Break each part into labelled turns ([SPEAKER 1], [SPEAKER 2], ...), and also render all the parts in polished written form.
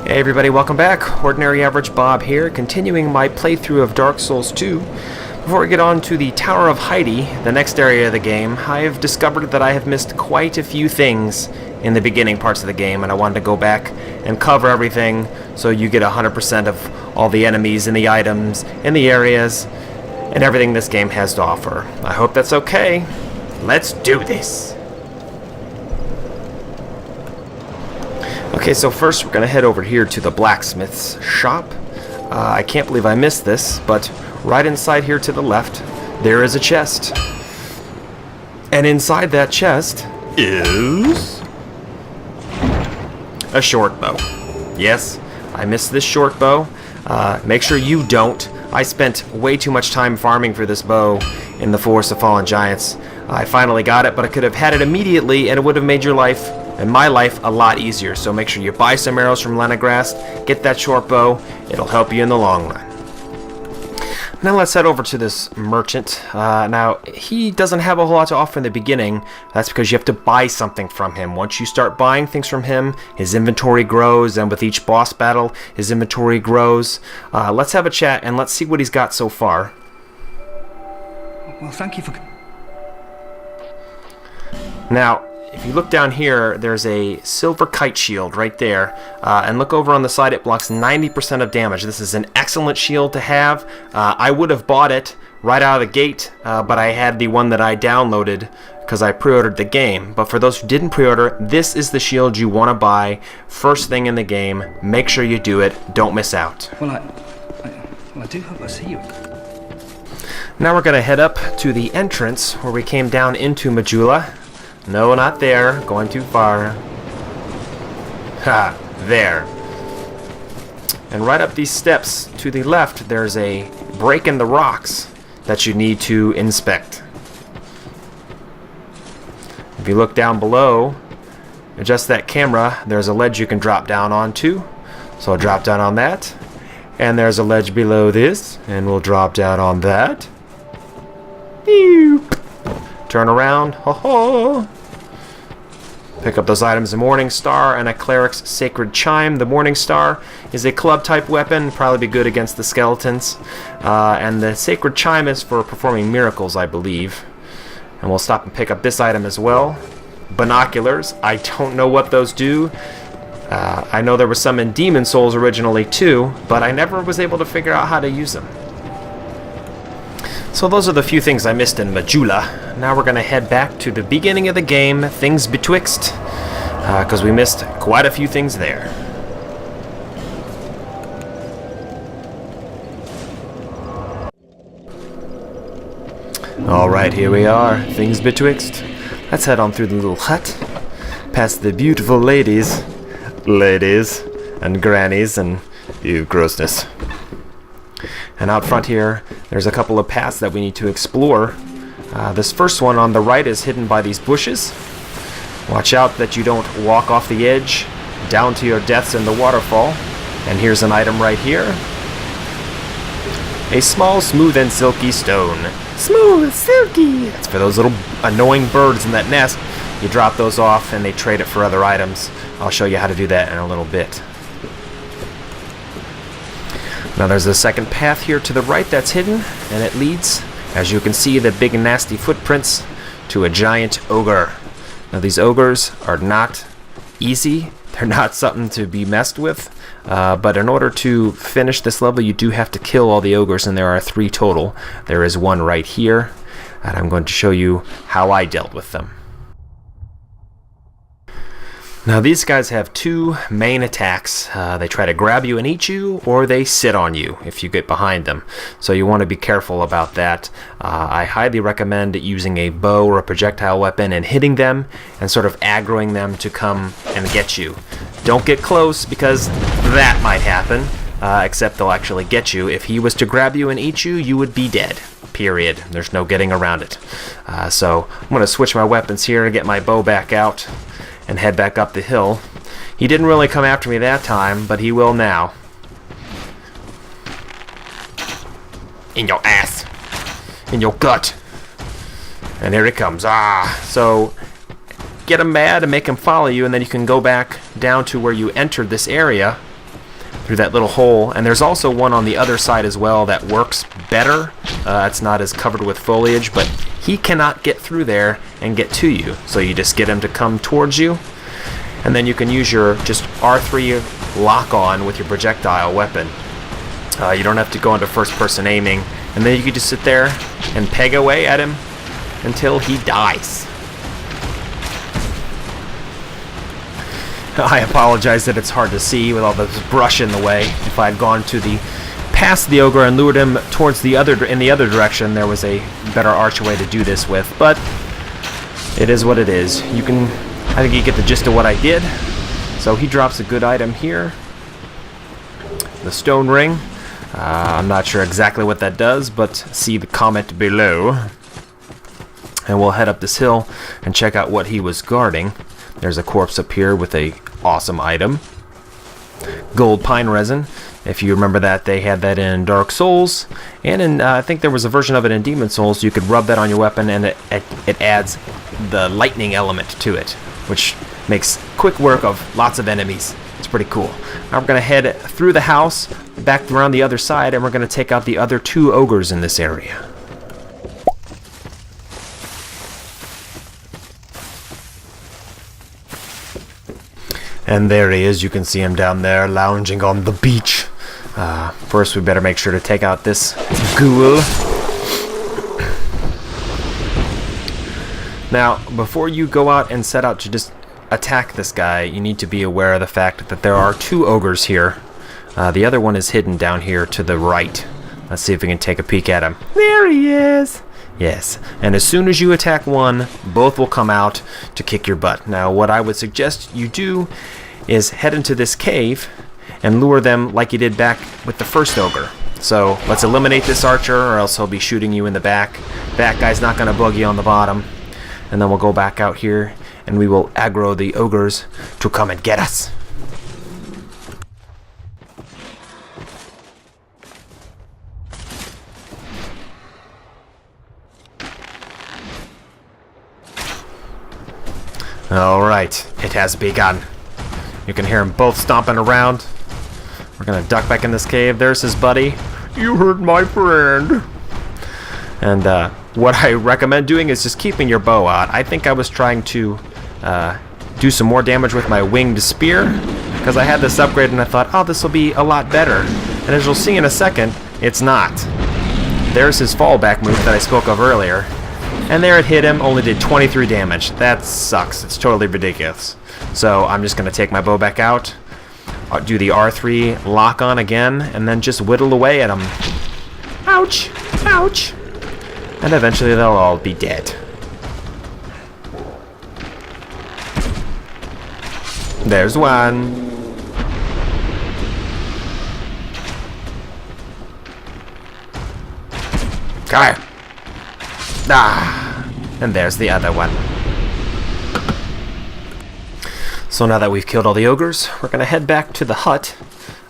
[SPEAKER 1] Hey everybody, welcome back. Ordinary Average Bob here, continuing my playthrough of Dark Souls 2. Before we get on to the Tower of Heidi, the next area of the game, I have discovered that I have missed quite a few things in the beginning parts of the game, and I wanted to go back and cover everything so you get 100% of all the enemies and the items and the areas and everything this game has to offer. I hope that's okay. Let's do this! Okay, so first we're going to head over here to the blacksmith's shop. I can't believe I missed this, but right inside here to the left, there is a chest. And inside that chest is a short bow. Yes, I missed this short bow. Make sure you don't. I spent way too much time farming for this bow in the Forest of Fallen Giants. I finally got it, but I could have had it immediately and it would have made your life and my life a lot easier. So make sure you buy some arrows from Lenegrast, get that short bow, it'll help you in the long run. Now let's head over to this merchant. Now, he doesn't have a whole lot to offer in the beginning. That's because you have to buy something from him. Once you start buying things from him, his inventory grows, and with each boss battle, his inventory grows. Let's have a chat and let's see what he's got so far.
[SPEAKER 2] Well, thank you for...
[SPEAKER 1] Now, if you look down here, there's a silver kite shield right there, and look over on the side, it blocks 90% of damage. This is an excellent shield to have. I would have bought it right out of the gate, but I had the one that I downloaded because I pre-ordered the game. But for those who didn't pre-order, this is the shield you want to buy first thing in the game. Make sure you do it. Don't miss out.
[SPEAKER 2] Well, I do hope I see you.
[SPEAKER 1] Now we're going to head up to the entrance where we came down into Majula. No, not there. Going too far. Ha! There. And right up these steps to the left, there's a break in the rocks that you need to inspect. If you look down below, adjust that camera, there's a ledge you can drop down onto. So I'll drop down on that. And there's a ledge below this, and we'll drop down on that. Turn around. Ho ho! Pick up those items, a Morning Star and a Cleric's Sacred Chime. The Morning Star is a club-type weapon, probably be good against the skeletons. And the Sacred Chime is for performing miracles, I believe. And we'll stop and pick up this item as well. Binoculars. I don't know what those do. I know there were some in Demon Souls originally too, but I never was able to figure out how to use them. So those are the few things I missed in Majula. Now we're going to head back to the beginning of the game, things Betwixt, because we missed quite a few things there. Alright, here we are, things Betwixt. Let's head on through the little hut, past the beautiful ladies, and grannies, and ew, grossness. And out front here, there's a couple of paths that we need to explore. This first one on the right is hidden by these bushes. Watch out that you don't walk off the edge down to your deaths in the waterfall. And here's an item right here. A small, smooth, and silky stone. Smooth, silky! That's for those little annoying birds in that nest. You drop those off and they trade it for other items. I'll show you how to do that in a little bit. Now there's a second path here to the right that's hidden, and it leads, as you can see, the big nasty footprints to a giant ogre. Now these ogres are not easy, they're not something to be messed with, but in order to finish this level you do have to kill all the ogres, and there are 3 total. There is one right here, and I'm going to show you how I dealt with them. Now these guys have 2 main attacks. They try to grab you and eat you, or they sit on you if you get behind them. So you want to be careful about that. I highly recommend using a bow or a projectile weapon and hitting them and sort of aggroing them to come and get you. Don't get close because that might happen, except they'll actually get you. If he was to grab you and eat you, you would be dead. Period. There's no getting around it. So I'm going to switch my weapons here and get my bow back out and head back up the hill. He didn't really come after me that time, but he will now. In your ass. In your gut. And here he comes. So get him mad and make him follow you, and then you can go back down to where you entered this area through that little hole. And there's also one on the other side as well that works better. It's not as covered with foliage, but he cannot get through there and get to you. So you just get him to come towards you. And then you can use your just R3 lock-on with your projectile weapon. You don't have to go into first-person aiming. And then you can just sit there and peg away at him until he dies. I apologize that it's hard to see with all this brush in the way. If I had gone to the past the ogre and lured him towards the other direction, there was a better archway to do this with. But it is what it is. I think you get the gist of what I did. So he drops a good item here. The stone ring. I'm not sure exactly what that does, but see the comment below. And we'll head up this hill and check out what he was guarding. There's a corpse up here with a awesome item. Gold pine resin. If you remember that, they had that in Dark Souls. And in, I think there was a version of it in Demon Souls. You could rub that on your weapon and it adds the lightning element to it, which makes quick work of lots of enemies. It's pretty cool. Now we're going to head through the house, back around the other side, and we're going to take out the other 2 ogres in this area. And there he is. You can see him down there lounging on the beach. First, we better make sure to take out this ghoul. Now, before you go out and set out to just attack this guy, you need to be aware of the fact that there are 2 ogres here. The other one is hidden down here to the right. Let's see if we can take a peek at him. There he is! Yes, and as soon as you attack one, both will come out to kick your butt. Now, what I would suggest you do is head into this cave and lure them like you did back with the first ogre. So, let's eliminate this archer, or else he'll be shooting you in the back. That guy's not going to bug you on the bottom. And then we'll go back out here, and we will aggro the ogres to come and get us. Alright, it has begun. You can hear them both stomping around. We're gonna duck back in this cave. There's his buddy. You hurt my friend. And what I recommend doing is just keeping your bow out. I think I was trying to do some more damage with my winged spear, because I had this upgrade and I thought, oh, this will be a lot better. And as you'll see in a second, it's not. There's his fallback move that I spoke of earlier. And there it hit him, only did 23 damage. That sucks. It's totally ridiculous. So I'm just going to take my bow back out, do the R3 lock on again, and then just whittle away at him. Ouch! Ouch! And eventually they'll all be dead. There's one. Come here. Ah, and there's the other one. So now that we've killed all the ogres, we're going to head back to the hut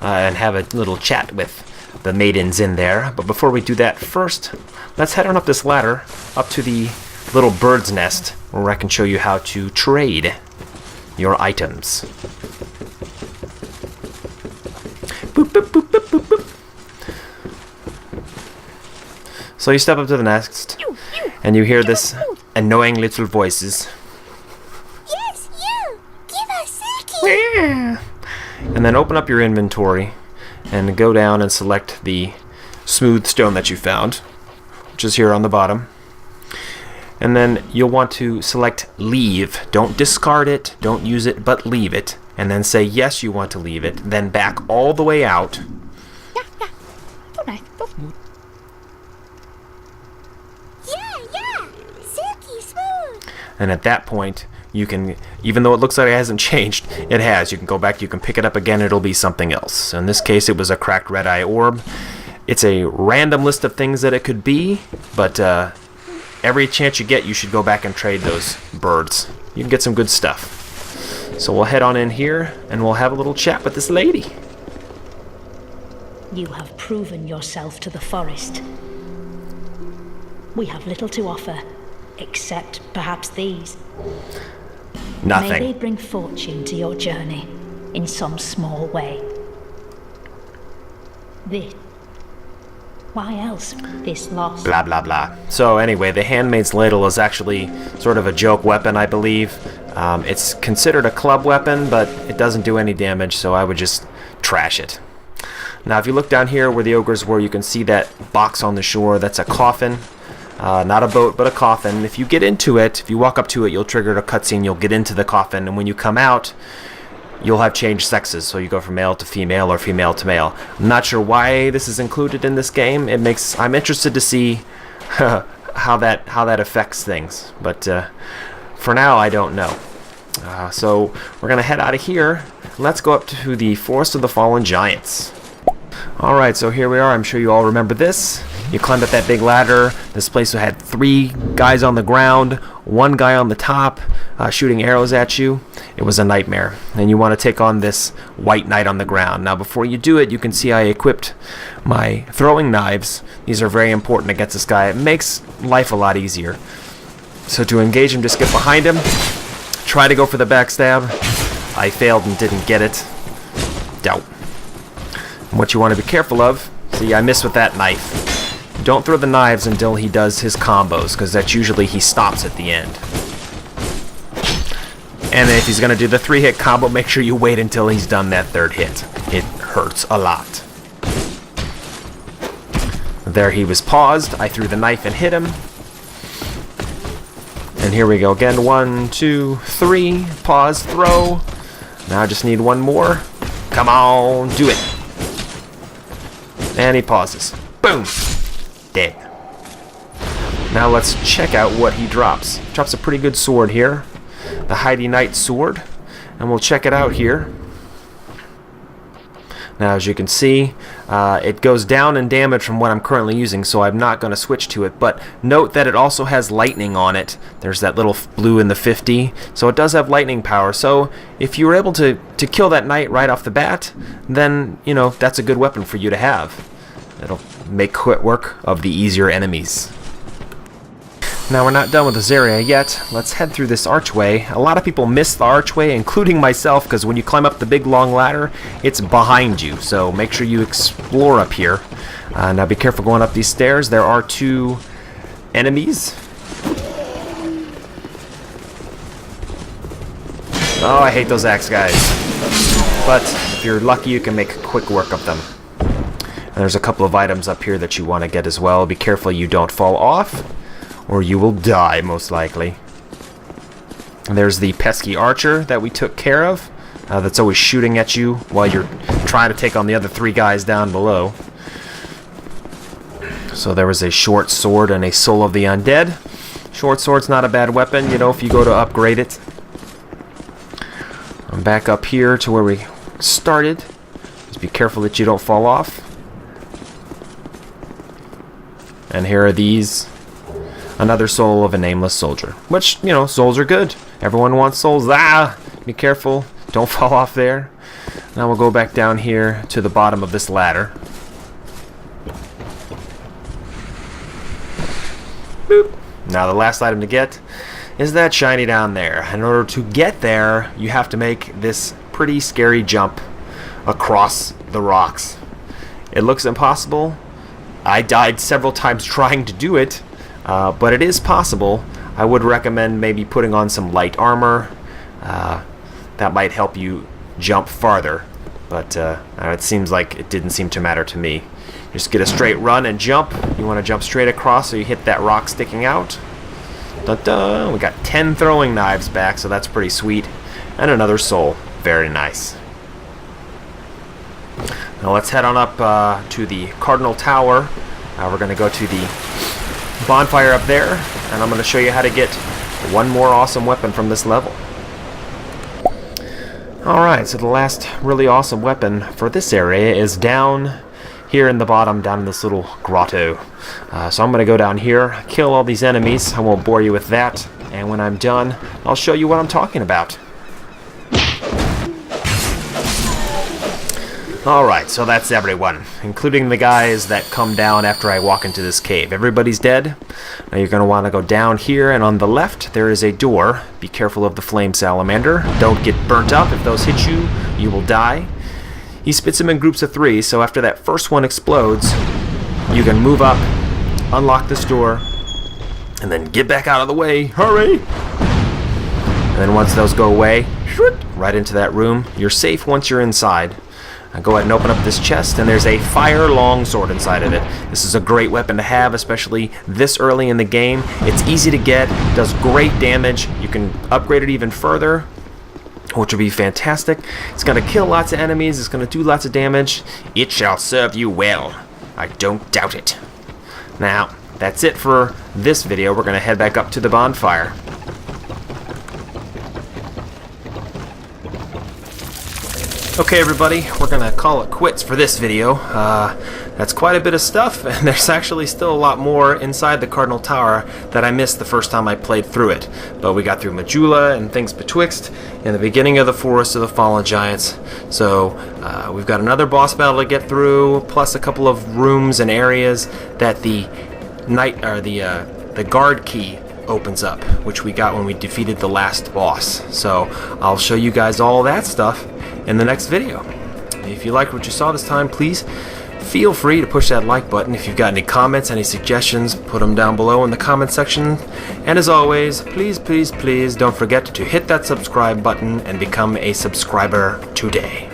[SPEAKER 1] and have a little chat with the maidens in there. But before we do that, first, let's head on up this ladder up to the little bird's nest, where I can show you how to trade your items. Boop, boop, boop, boop, boop, boop. So you step up to the nest, and you hear this annoying little voices.
[SPEAKER 3] Yes, you! Give us Silky!
[SPEAKER 1] Yeah. And then open up your inventory and go down and select the smooth stone that you found, which is here on the bottom. And then you'll want to select leave. Don't discard it, don't use it, but leave it. And then say yes, you want to leave it. Then back all the way out.
[SPEAKER 3] Yeah, Silky smooth!
[SPEAKER 1] And at that point, you can, even though it looks like it hasn't changed, it has. You can go back, you can pick it up again, it'll be something else. In this case, it was a cracked red eye orb. It's a random list of things that it could be, but every chance you get, you should go back and trade those birds. You can get some good stuff. So we'll head on in here, and we'll have a little chat with this lady.
[SPEAKER 4] You have proven yourself to the forest. We have little to offer, except perhaps these.
[SPEAKER 1] Nothing.
[SPEAKER 4] May they bring fortune to your journey in some small way. This. Why else this loss?
[SPEAKER 1] Blah, blah, blah. So anyway, the Handmaid's Ladle is actually sort of a joke weapon, I believe. It's considered a club weapon, but it doesn't do any damage, so I would just trash it. Now, if you look down here where the ogres were, you can see that box on the shore. That's a coffin. Not a boat, but a coffin. If you get into it, if you walk up to it, you'll trigger a cutscene. You'll get into the coffin, and when you come out, you'll have changed sexes. So you go from male to female or female to male. I'm not sure why this is included in this game. I'm interested to see how that affects things. But for now, I don't know. So we're gonna head out of here. Let's go up to the Forest of the Fallen Giants. Alright, so here we are. I'm sure you all remember this. You climbed up that big ladder. This place had 3 guys on the ground, 1 guy on the top shooting arrows at you. It was a nightmare. And you want to take on this white knight on the ground. Now before you do it, you can see I equipped my throwing knives. These are very important against this guy. It makes life a lot easier. So to engage him, just get behind him. Try to go for the backstab. I failed and didn't get it. Doubt. What you want to be careful of, see, I missed with that knife. Don't throw the knives until he does his combos, because that's usually he stops at the end. And then if he's going to do the 3-hit combo, make sure you wait until he's done that 3rd hit. It hurts a lot. There he was paused. I threw the knife and hit him. And here we go again. 1, 2, 3. Pause, throw. Now I just need 1 more. Come on, do it. And he pauses. Boom! Dead. Now let's check out what he drops. He drops a pretty good sword here. The Heidi Knight sword. And we'll check it out here. Now as you can see, it goes down in damage from what I'm currently using, so I'm not going to switch to it. But note that it also has lightning on it. There's that little blue in the 50. So it does have lightning power. So if you were able to kill that knight right off the bat, then, you know, that's a good weapon for you to have. It'll make quick work of the easier enemies. Now we're not done with this area yet. Let's head through this archway. A lot of people miss the archway, including myself, because when you climb up the big long ladder, it's behind you. So make sure you explore up here. Now be careful going up these stairs. There are 2 enemies. Oh, I hate those axe guys. But if you're lucky, you can make quick work of them. And there's a couple of items up here that you want to get as well. Be careful you don't fall off, or you will die, most likely. And there's the pesky archer that we took care of. That's always shooting at you while you're trying to take on the other 3 guys down below. So there was a short sword and a soul of the undead. Short sword's not a bad weapon, you know, if you go to upgrade it. I'm back up here to where we started. Just be careful that you don't fall off. And here are these. Another soul of a nameless soldier. Which, you know, souls are good. Everyone wants souls. Ah! Be careful. Don't fall off there. Now we'll go back down here to the bottom of this ladder. Boop. Now the last item to get is that shiny down there. In order to get there, you have to make this pretty scary jump across the rocks. It looks impossible. I died several times trying to do it, but it is possible. I would recommend maybe putting on some light armor. That might help you jump farther, but it seems like it didn't seem to matter to me. Just get a straight run and jump. You want to jump straight across so you hit that rock sticking out. Dun-dun. We got 10 throwing knives back, so that's pretty sweet. And another soul. Very nice. Now let's head on up to the Cardinal Tower. We're going to go to the bonfire up there, and I'm going to show you how to get 1 more awesome weapon from this level. Alright, so the last really awesome weapon for this area is down here in the bottom, down in this little grotto. So I'm going to go down here, kill all these enemies. I won't bore you with that, and when I'm done, I'll show you what I'm talking about. Alright, so that's everyone, including the guys that come down after I walk into this cave. Everybody's dead. Now you're going to want to go down here, and on the left there is a door. Be careful of the flame salamander. Don't get burnt up. If those hit you, you will die. he spits them in groups of 3, so after that first one explodes, you can move up, unlock this door, and then get back out of the way. Hurry! And then once those go away, right into that room. You're safe once you're inside. Go ahead and open up this chest, and there's a fire longsword inside of it. This is a great weapon to have, especially this early in the game. It's easy to get, does great damage. You can upgrade it even further, which would be fantastic. It's going to kill lots of enemies. It's going to do lots of damage. It shall serve you well. I don't doubt it. Now, that's it for this video. We're going to head back up to the bonfire. Okay, everybody, we're going to call it quits for this video. That's quite a bit of stuff, and there's actually still a lot more inside the Cardinal Tower that I missed the first time I played through it. But we got through Majula and things betwixt in the beginning of the Forest of the Fallen Giants. So we've got another boss battle to get through, plus a couple of rooms and areas that the guard key opens up, which we got when we defeated the last boss. So I'll show you guys all that stuff in the next video. If you liked what you saw this time, please feel free to push that like button. If you've got any comments, any suggestions, put them down below in the comment section. And as always, please, please, please don't forget to hit that subscribe button and become a subscriber today.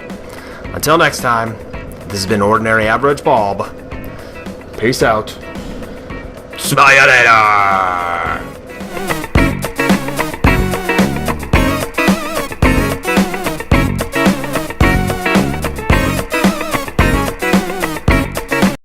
[SPEAKER 1] Until next time, this has been Ordinary Average Bob. Peace out. Smile you later.